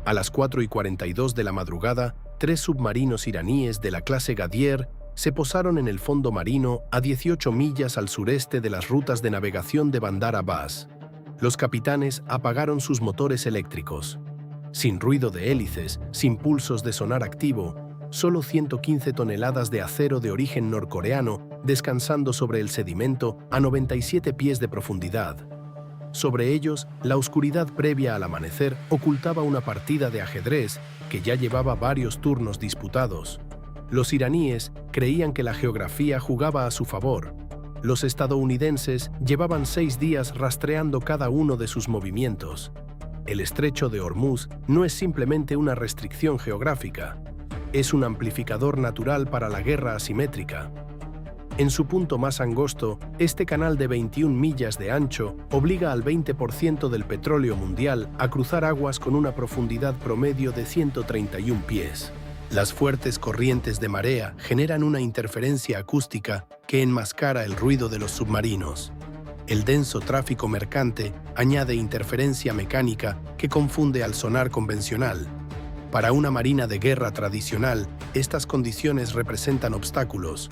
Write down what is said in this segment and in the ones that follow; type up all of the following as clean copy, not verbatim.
A las 4:42 de la madrugada, 3 submarinos iraníes de la clase Gadier se posaron en el fondo marino a 18 millas al sureste de las rutas de navegación de Bandar Abbas. Los capitanes apagaron sus motores eléctricos. Sin ruido de hélices, sin pulsos de sonar activo, solo 115 toneladas de acero de origen norcoreano descansando sobre el sedimento a 97 pies de profundidad. Sobre ellos, la oscuridad previa al amanecer ocultaba una partida de ajedrez que ya llevaba varios turnos disputados. Los iraníes creían que la geografía jugaba a su favor. Los estadounidenses llevaban 6 días rastreando cada uno de sus movimientos. El estrecho de Hormuz no es simplemente una restricción geográfica, es un amplificador natural para la guerra asimétrica. En su punto más angosto, este canal de 21 millas de ancho obliga al 20% del petróleo mundial a cruzar aguas con una profundidad promedio de 131 pies. Las fuertes corrientes de marea generan una interferencia acústica que enmascara el ruido de los submarinos. El denso tráfico mercante añade interferencia mecánica que confunde al sonar convencional. Para una marina de guerra tradicional, estas condiciones representan obstáculos.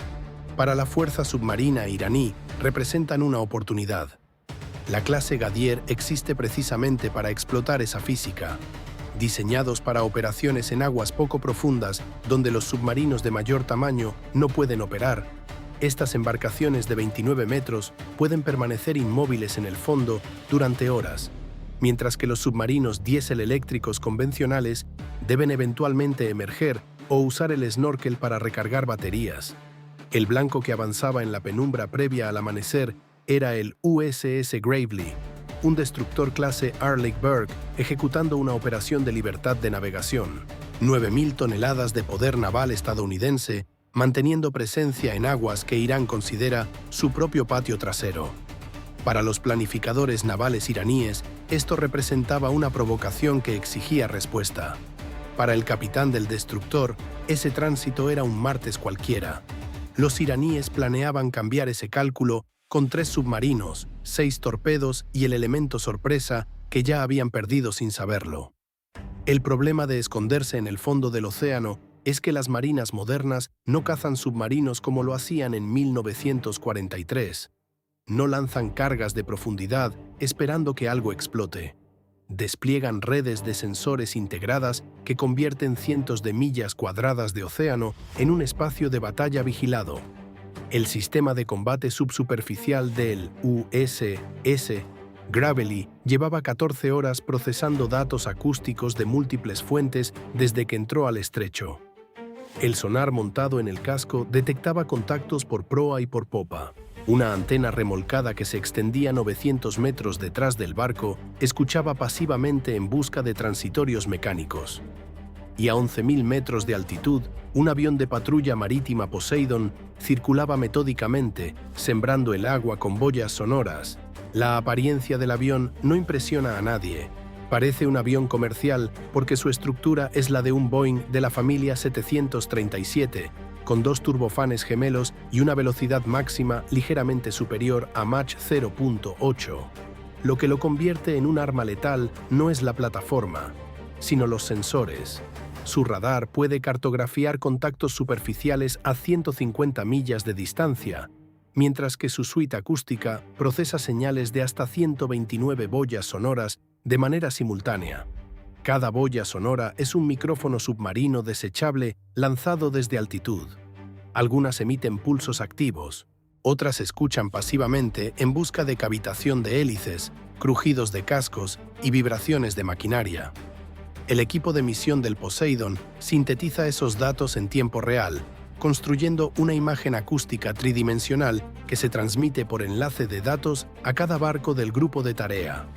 Para la fuerza submarina iraní, representan una oportunidad. La clase Gadier existe precisamente para explotar esa física. Diseñados para operaciones en aguas poco profundas, donde los submarinos de mayor tamaño no pueden operar, estas embarcaciones de 29 metros pueden permanecer inmóviles en el fondo durante horas, mientras que los submarinos diésel eléctricos convencionales deben eventualmente emerger o usar el snorkel para recargar baterías. El blanco que avanzaba en la penumbra previa al amanecer era el USS Gravely, un destructor clase Arleigh ejecutando una operación de libertad de navegación. 9.000 toneladas de poder naval estadounidense manteniendo presencia en aguas que Irán considera su propio patio trasero. Para los planificadores navales iraníes, esto representaba una provocación que exigía respuesta. Para el capitán del destructor, ese tránsito era un martes cualquiera. Los iraníes planeaban cambiar ese cálculo con 3 submarinos, 6 torpedos y el elemento sorpresa que ya habían perdido sin saberlo. El problema de esconderse en el fondo del océano es que las marinas modernas no cazan submarinos como lo hacían en 1943. No lanzan cargas de profundidad esperando que algo explote. Despliegan redes de sensores integradas que convierten cientos de millas cuadradas de océano en un espacio de batalla vigilado. El sistema de combate subsuperficial del USS Gravely llevaba 14 horas procesando datos acústicos de múltiples fuentes desde que entró al estrecho. El sonar montado en el casco detectaba contactos por proa y por popa. Una antena remolcada que se extendía 900 metros detrás del barco escuchaba pasivamente en busca de transitorios mecánicos. Y a 11.000 metros de altitud, un avión de patrulla marítima Poseidon circulaba metódicamente, sembrando el agua con boyas sonoras. La apariencia del avión no impresiona a nadie. Parece un avión comercial porque su estructura es la de un Boeing de la familia 737, con 2 turbofanes gemelos y una velocidad máxima ligeramente superior a Mach 0.8. Lo que lo convierte en un arma letal no es la plataforma, sino los sensores. Su radar puede cartografiar contactos superficiales a 150 millas de distancia, mientras que su suite acústica procesa señales de hasta 129 boyas sonoras de manera simultánea. Cada boya sonora es un micrófono submarino desechable lanzado desde altitud. Algunas emiten pulsos activos, otras escuchan pasivamente en busca de cavitación de hélices, crujidos de cascos y vibraciones de maquinaria. El equipo de misión del Poseidon sintetiza esos datos en tiempo real, construyendo una imagen acústica tridimensional que se transmite por enlace de datos a cada barco del grupo de tarea.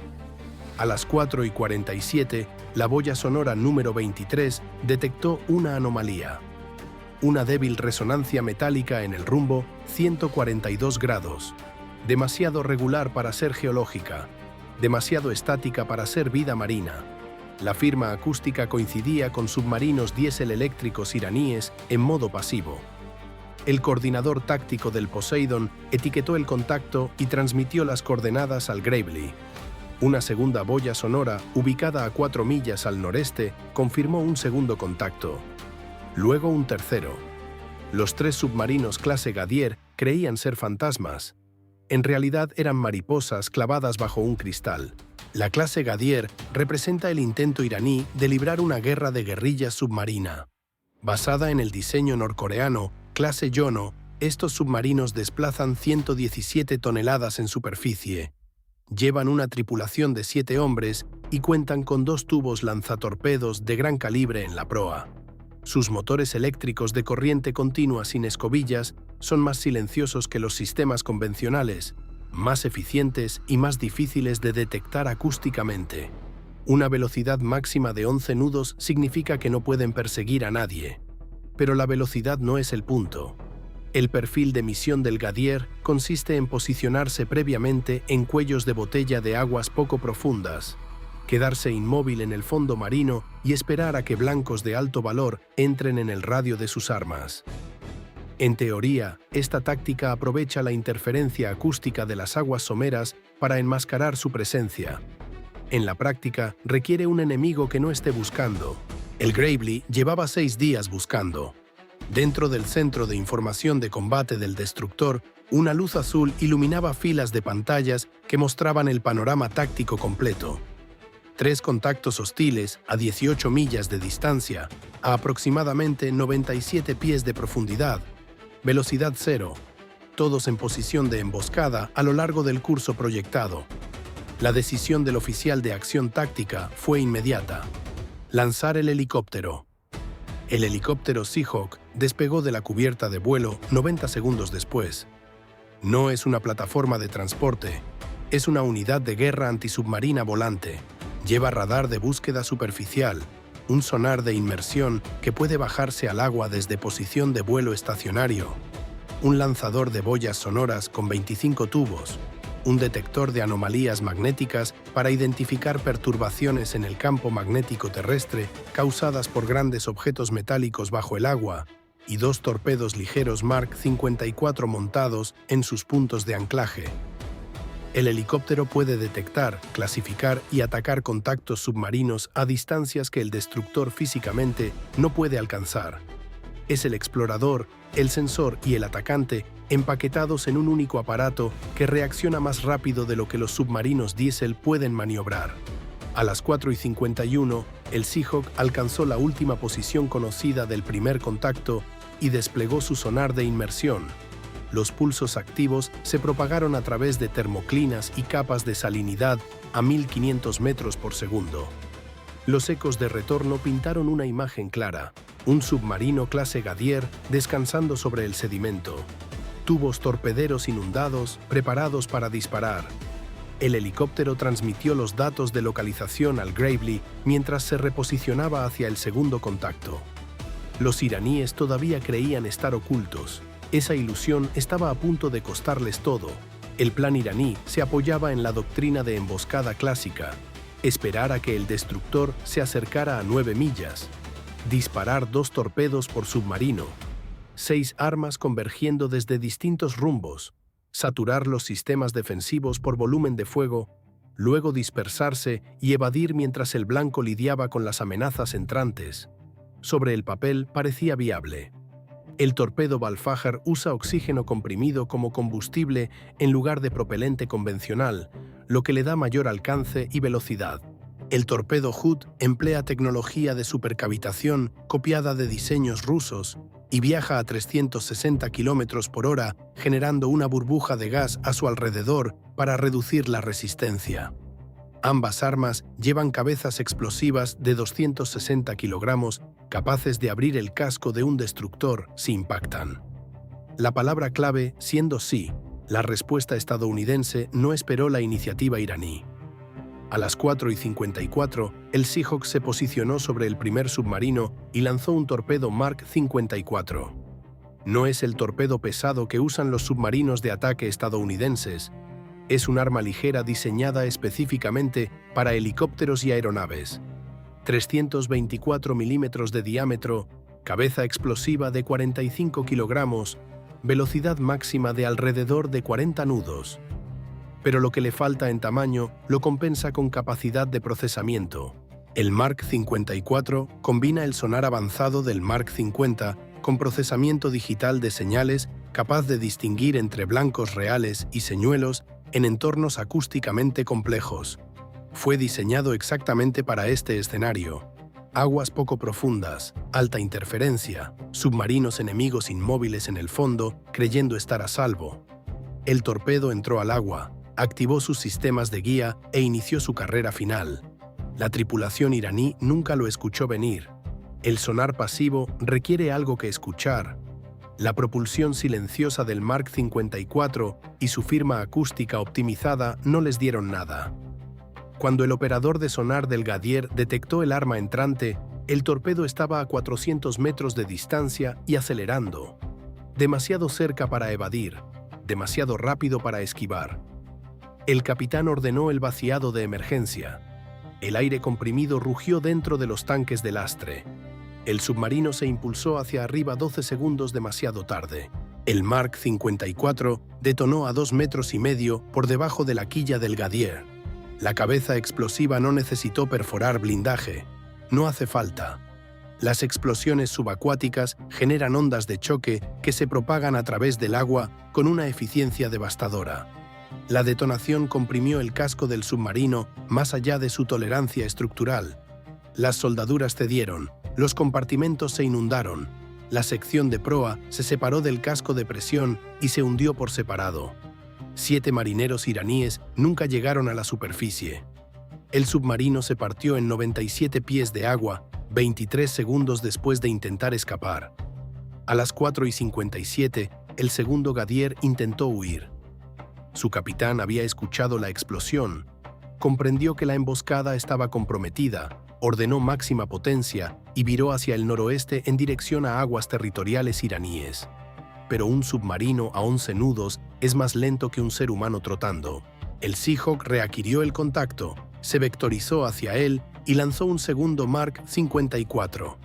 A las 4:47, la boya sonora número 23 detectó una anomalía. Una débil resonancia metálica en el rumbo 142 grados. Demasiado regular para ser geológica, demasiado estática para ser vida marina. La firma acústica coincidía con submarinos diésel eléctricos iraníes en modo pasivo. El coordinador táctico del Poseidon etiquetó el contacto y transmitió las coordenadas al Gravely. Una segunda boya sonora, ubicada a 4 millas al noreste, confirmó un segundo contacto. Luego un tercero. Los 3 submarinos clase Gadier creían ser fantasmas. En realidad eran mariposas clavadas bajo un cristal. La clase Gadier representa el intento iraní de librar una guerra de guerrillas submarina. Basada en el diseño norcoreano, clase Yono, estos submarinos desplazan 117 toneladas en superficie. Llevan una tripulación de 7 hombres y cuentan con 2 tubos lanzatorpedos de gran calibre en la proa. Sus motores eléctricos de corriente continua sin escobillas son más silenciosos que los sistemas convencionales, más eficientes y más difíciles de detectar acústicamente. Una velocidad máxima de 11 nudos significa que no pueden perseguir a nadie. Pero la velocidad no es el punto. El perfil de misión del Gadier consiste en posicionarse previamente en cuellos de botella de aguas poco profundas, quedarse inmóvil en el fondo marino y esperar a que blancos de alto valor entren en el radio de sus armas. En teoría, esta táctica aprovecha la interferencia acústica de las aguas someras para enmascarar su presencia. En la práctica, requiere un enemigo que no esté buscando. El Gravely llevaba 6 días buscando. Dentro del centro de información de combate del destructor, una luz azul iluminaba filas de pantallas que mostraban el panorama táctico completo. 3 contactos hostiles a 18 millas de distancia, a aproximadamente 97 pies de profundidad, velocidad 0, todos en posición de emboscada a lo largo del curso proyectado. La decisión del oficial de acción táctica fue inmediata: lanzar el helicóptero. El helicóptero Seahawk despegó de la cubierta de vuelo 90 segundos después. No es una plataforma de transporte, es una unidad de guerra antisubmarina volante. Lleva radar de búsqueda superficial, un sonar de inmersión que puede bajarse al agua desde posición de vuelo estacionario, un lanzador de boyas sonoras con 25 tubos, un detector de anomalías magnéticas para identificar perturbaciones en el campo magnético terrestre causadas por grandes objetos metálicos bajo el agua, y 2 torpedos ligeros Mark 54 montados en sus puntos de anclaje. El helicóptero puede detectar, clasificar y atacar contactos submarinos a distancias que el destructor físicamente no puede alcanzar. Es el explorador, el sensor y el atacante empaquetados en un único aparato que reacciona más rápido de lo que los submarinos diésel pueden maniobrar. A las 4:51, el Seahawk alcanzó la última posición conocida del primer contacto y desplegó su sonar de inmersión. Los pulsos activos se propagaron a través de termoclinas y capas de salinidad a 1500 metros por segundo. Los ecos de retorno pintaron una imagen clara: un submarino clase Gadier descansando sobre el sedimento. Tubos torpederos inundados, preparados para disparar. El helicóptero transmitió los datos de localización al Gravely mientras se reposicionaba hacia el segundo contacto. Los iraníes todavía creían estar ocultos. Esa ilusión estaba a punto de costarles todo. El plan iraní se apoyaba en la doctrina de emboscada clásica: esperar a que el destructor se acercara a 9 millas, disparar 2 torpedos por submarino, 6 armas convergiendo desde distintos rumbos, saturar los sistemas defensivos por volumen de fuego, luego dispersarse y evadir mientras el blanco lidiaba con las amenazas entrantes. Sobre el papel parecía viable. El torpedo Balfajar usa oxígeno comprimido como combustible en lugar de propelente convencional, lo que le da mayor alcance y velocidad. El torpedo Hood emplea tecnología de supercavitación copiada de diseños rusos y viaja a 360 km por hora, generando una burbuja de gas a su alrededor para reducir la resistencia. Ambas armas llevan cabezas explosivas de 260 kilogramos, capaces de abrir el casco de un destructor si impactan. La palabra clave siendo sí, la respuesta estadounidense no esperó la iniciativa iraní. A las 4:54, el Seahawk se posicionó sobre el primer submarino y lanzó un torpedo Mark 54. No es el torpedo pesado que usan los submarinos de ataque estadounidenses. Es un arma ligera diseñada específicamente para helicópteros y aeronaves. 324 milímetros de diámetro, cabeza explosiva de 45 kilogramos, velocidad máxima de alrededor de 40 nudos. pero lo que le falta en tamaño lo compensa con capacidad de procesamiento. El Mark 54 combina el sonar avanzado del Mark 50 con procesamiento digital de señales capaz de distinguir entre blancos reales y señuelos en entornos acústicamente complejos. Fue diseñado exactamente para este escenario. Aguas poco profundas, alta interferencia, submarinos enemigos inmóviles en el fondo, creyendo estar a salvo. El torpedo entró al agua, activó sus sistemas de guía e inició su carrera final. La tripulación iraní nunca lo escuchó venir. El sonar pasivo requiere algo que escuchar. La propulsión silenciosa del Mark 54 y su firma acústica optimizada no les dieron nada. Cuando el operador de sonar del Gadier detectó el arma entrante, el torpedo estaba a 400 metros de distancia y acelerando. Demasiado cerca para evadir, demasiado rápido para esquivar. El capitán ordenó el vaciado de emergencia. El aire comprimido rugió dentro de los tanques de lastre. El submarino se impulsó hacia arriba 12 segundos demasiado tarde. El Mark 54 detonó a 2,5 metros por debajo de la quilla del Gadier. La cabeza explosiva no necesitó perforar blindaje. No hace falta. Las explosiones subacuáticas generan ondas de choque que se propagan a través del agua con una eficiencia devastadora. La detonación comprimió el casco del submarino más allá de su tolerancia estructural. Las soldaduras cedieron, los compartimentos se inundaron, la sección de proa se separó del casco de presión y se hundió por separado. 7 marineros iraníes nunca llegaron a la superficie. El submarino se partió en 97 pies de agua, 23 segundos después de intentar escapar. A las 4:57, el segundo Gadier intentó huir. Su capitán había escuchado la explosión, comprendió que la emboscada estaba comprometida, ordenó máxima potencia y viró hacia el noroeste en dirección a aguas territoriales iraníes. Pero un submarino a 11 nudos es más lento que un ser humano trotando. El Seahawk readquirió el contacto, se vectorizó hacia él y lanzó un segundo Mark 54.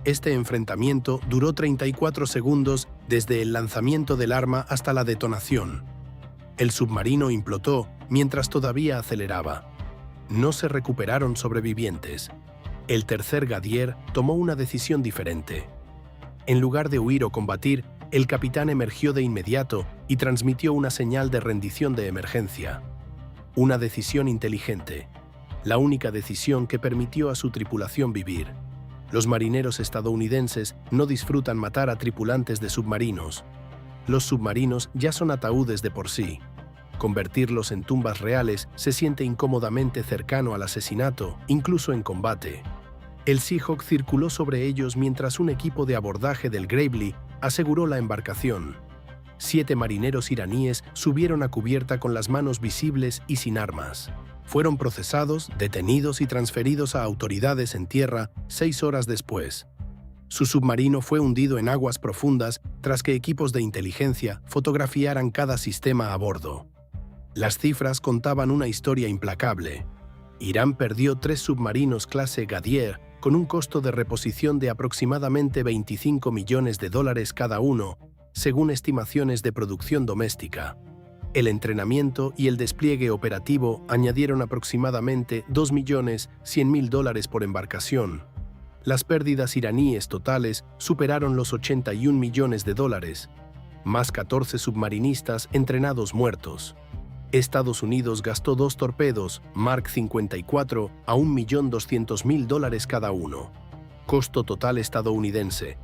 Este enfrentamiento duró 34 segundos desde el lanzamiento del arma hasta la detonación. El submarino implotó mientras todavía aceleraba. No se recuperaron sobrevivientes. El tercer Gadier tomó una decisión diferente. En lugar de huir o combatir, el capitán emergió de inmediato y transmitió una señal de rendición de emergencia. Una decisión inteligente. La única decisión que permitió a su tripulación vivir. Los marineros estadounidenses no disfrutan matar a tripulantes de submarinos. Los submarinos ya son ataúdes de por sí. Convertirlos en tumbas reales se siente incómodamente cercano al asesinato, incluso en combate. El Seahawk circuló sobre ellos mientras un equipo de abordaje del Gravely aseguró la embarcación. 7 marineros iraníes subieron a cubierta con las manos visibles y sin armas. Fueron procesados, detenidos y transferidos a autoridades en tierra 6 horas después. Su submarino fue hundido en aguas profundas tras que equipos de inteligencia fotografiaran cada sistema a bordo. Las cifras contaban una historia implacable. Irán perdió 3 submarinos clase Gadier con un costo de reposición de aproximadamente $25 millones cada uno, según estimaciones de producción doméstica. El entrenamiento y el despliegue operativo añadieron aproximadamente $2.100.000 por embarcación. Las pérdidas iraníes totales superaron los $81 millones, más 14 submarinistas entrenados muertos. Estados Unidos gastó 2 torpedos Mark 54 a $1.200.000 cada uno. Costo total estadounidense,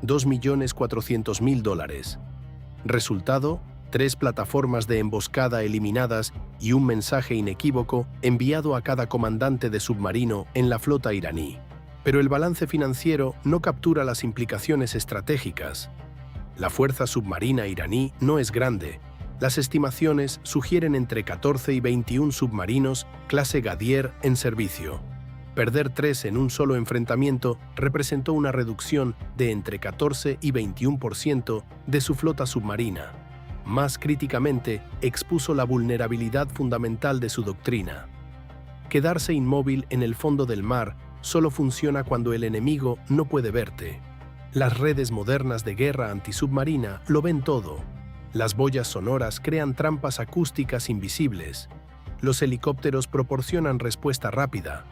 $2.400.000. Resultado, 3 plataformas de emboscada eliminadas y un mensaje inequívoco enviado a cada comandante de submarino en la flota iraní. Pero el balance financiero no captura las implicaciones estratégicas. La fuerza submarina iraní no es grande. Las estimaciones sugieren entre 14 y 21 submarinos clase Gadier en servicio. Perder 3 en un solo enfrentamiento representó una reducción de entre 14 y 21% de su flota submarina. Más críticamente, expuso la vulnerabilidad fundamental de su doctrina. Quedarse inmóvil en el fondo del mar solo funciona cuando el enemigo no puede verte. Las redes modernas de guerra antisubmarina lo ven todo. Las boyas sonoras crean trampas acústicas invisibles. Los helicópteros proporcionan respuesta rápida.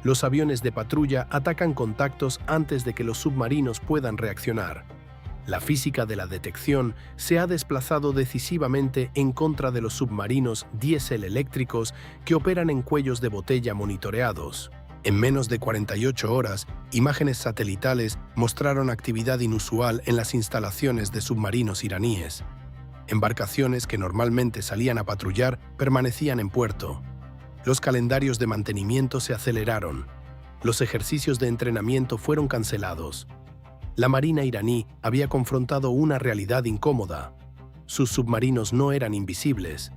Los aviones de patrulla atacan contactos antes de que los submarinos puedan reaccionar. La física de la detección se ha desplazado decisivamente en contra de los submarinos diésel eléctricos que operan en cuellos de botella monitoreados. En menos de 48 horas, imágenes satelitales mostraron actividad inusual en las instalaciones de submarinos iraníes. Embarcaciones que normalmente salían a patrullar permanecían en puerto. Los calendarios de mantenimiento se aceleraron. Los ejercicios de entrenamiento fueron cancelados. La Marina iraní había confrontado una realidad incómoda. Sus submarinos no eran invisibles.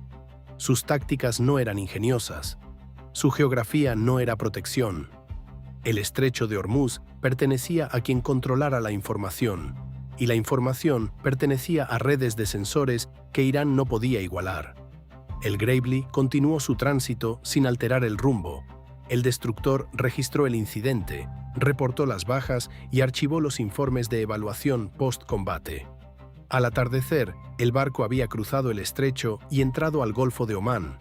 Sus tácticas no eran ingeniosas. Su geografía no era protección. El estrecho de Hormuz pertenecía a quien controlara la información, y la información pertenecía a redes de sensores que Irán no podía igualar. El Gravely continuó su tránsito sin alterar el rumbo. El destructor registró el incidente, reportó las bajas y archivó los informes de evaluación post-combate. Al atardecer, el barco había cruzado el estrecho y entrado al Golfo de Omán.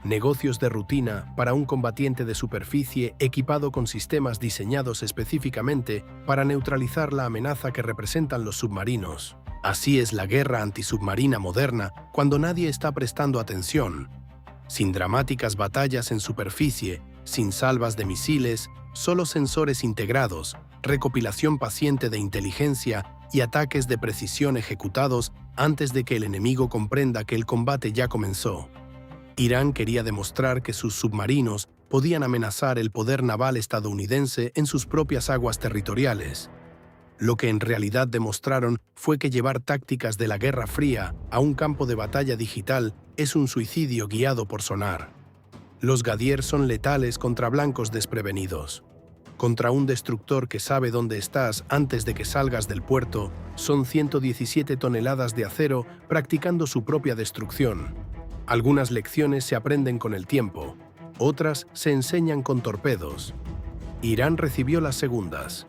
Negocios de rutina para un combatiente de superficie equipado con sistemas diseñados específicamente para neutralizar la amenaza que representan los submarinos. Así es la guerra antisubmarina moderna cuando nadie está prestando atención. Sin dramáticas batallas en superficie, sin salvas de misiles, solo sensores integrados, recopilación paciente de inteligencia y ataques de precisión ejecutados antes de que el enemigo comprenda que el combate ya comenzó. Irán quería demostrar que sus submarinos podían amenazar el poder naval estadounidense en sus propias aguas territoriales. Lo que en realidad demostraron fue que llevar tácticas de la Guerra Fría a un campo de batalla digital es un suicidio guiado por sonar. Los Gadier son letales contra blancos desprevenidos. Contra un destructor que sabe dónde estás antes de que salgas del puerto, son 117 toneladas de acero practicando su propia destrucción. Algunas lecciones se aprenden con el tiempo, otras se enseñan con torpedos. Irán recibió las segundas.